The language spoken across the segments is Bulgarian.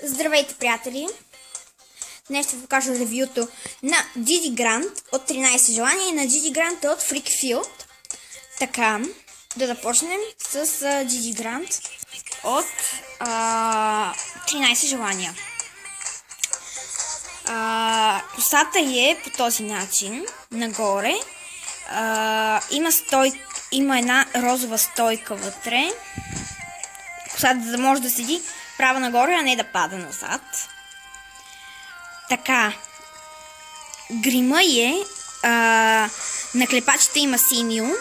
Здравейте, приятели! Днес ще ви покажа ревюто на Gigi Grant от 13 желания и на Gigi Grant от Freakfield. Така, да започнем с Gigi Grant от 13 желания. Косата е по този начин, нагоре. Има една розова стойка вътре. Косата да може да седи право нагоре, а не да пада назад. Така, грима на клепачите има синьо,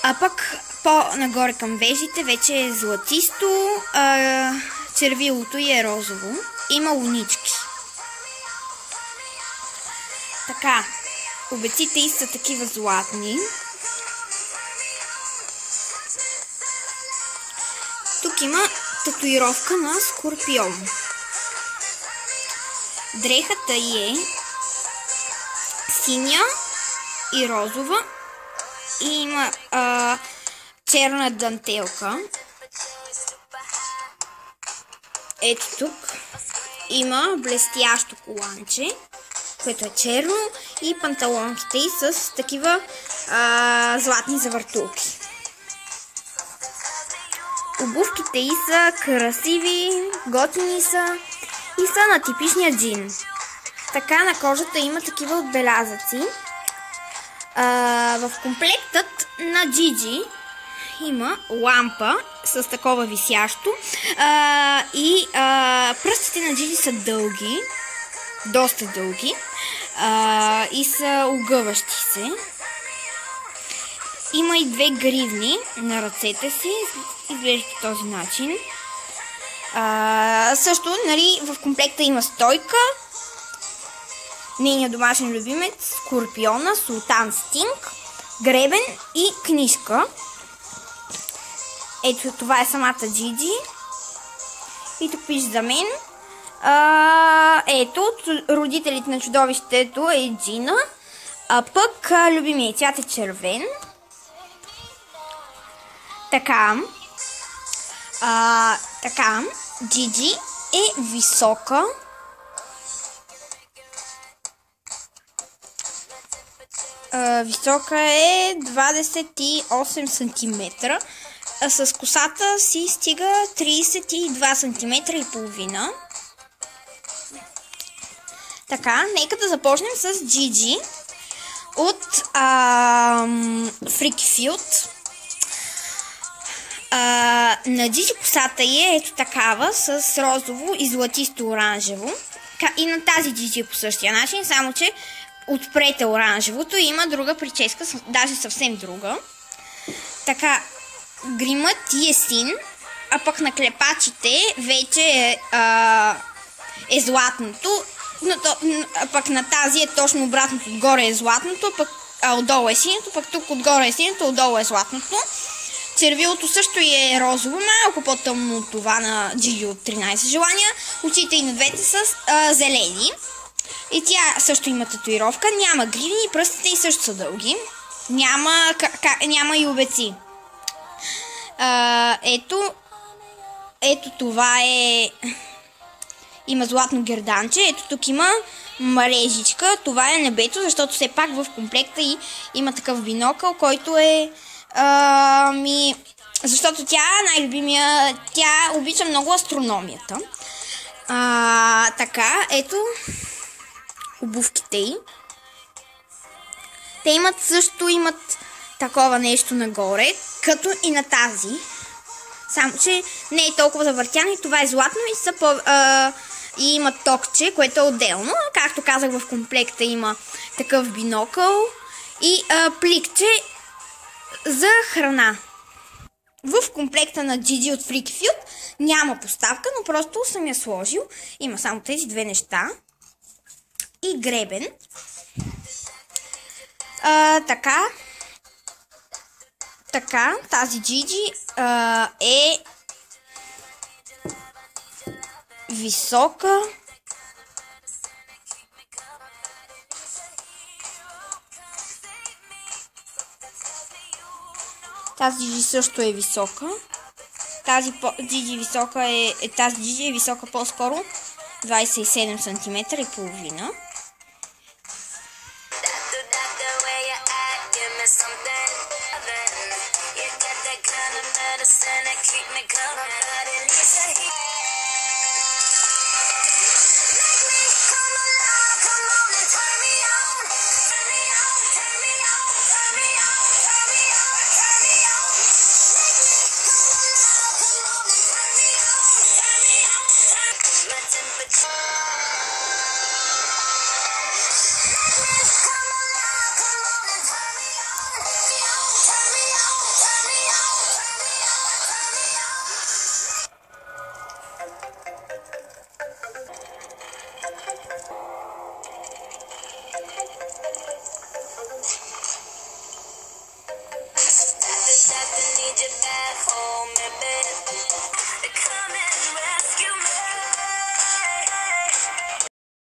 а пък по-нагоре към вежите вече е златисто, червилото е розово. Има лунички. Така, обеците и са такива златни. Тук има татуировка на скорпион. Дрехата е синя и розова и има черна дантелка. Ето тук има блестящо коланче, което е черно, и панталонките и с такива златни завъртулки. Обувките и са красиви, готини са и са на типичния джин. Така на кожата има такива отбелязъци. В комплектът на Gigi има лампа с такова висящо и пръстите на Gigi са дълги, доста дълги и са огъващи се. Има и две гривни на ръцете си, изглежда по този начин. Също, нали, в комплекта има стойка, нейният домашен любимец, скорпиона, Султан Стинг, гребен и книжка. Ето, това е самата Gigi. И тук пише за мен. Ето, родителите на чудовището е Джина, а пък любимият цвят е червен. Така, Gigi е висока. Висока е 28 см. С косата си стига 32 см и половина. Така, нека да започнем с Gigi от Freakfield. На Gigi косата е ето такава, с розово и златисто оранжево. И на тази Gigi е по същия начин, само че отпред е оранжевото и има друга прическа, даже съвсем друга. Така, гримът е син, а пък на клепачите вече е златното, а пък на тази е точно обратното. Отгоре е златното, а отдолу е синято, пък тук отгоре е синято, отдолу е златното. Червилото също е розово, малко по-тъмно от това на Gigi от 13 желания. Очите и на двете са зелени. И тя също има татуировка. Няма гривни, пръстите и също са дълги. Няма и обеци. Ето това е... Има златно герданче. Ето тук има мрежичка. Това е небето, защото все пак в комплекта и има такъв бинокъл, който е... защото тя най-любимия... Тя обича много астрономията. Така, ето обувките й. Те имат такова нещо нагоре, като и на тази. Само, че не е толкова завъртяно и това е златно и има токче, което е отделно. Както казах, в комплекта има такъв бинокъл и пликче за храна. В комплекта на Gigi от Freakfield няма поставка, но просто съм я сложил. Има само тези две неща. И гребен. Така, тази Gigi е висока. Тази Gigi също е висока. тази Gigi висока тази Gigi е висока по-скоро 27 см и половина. My temperature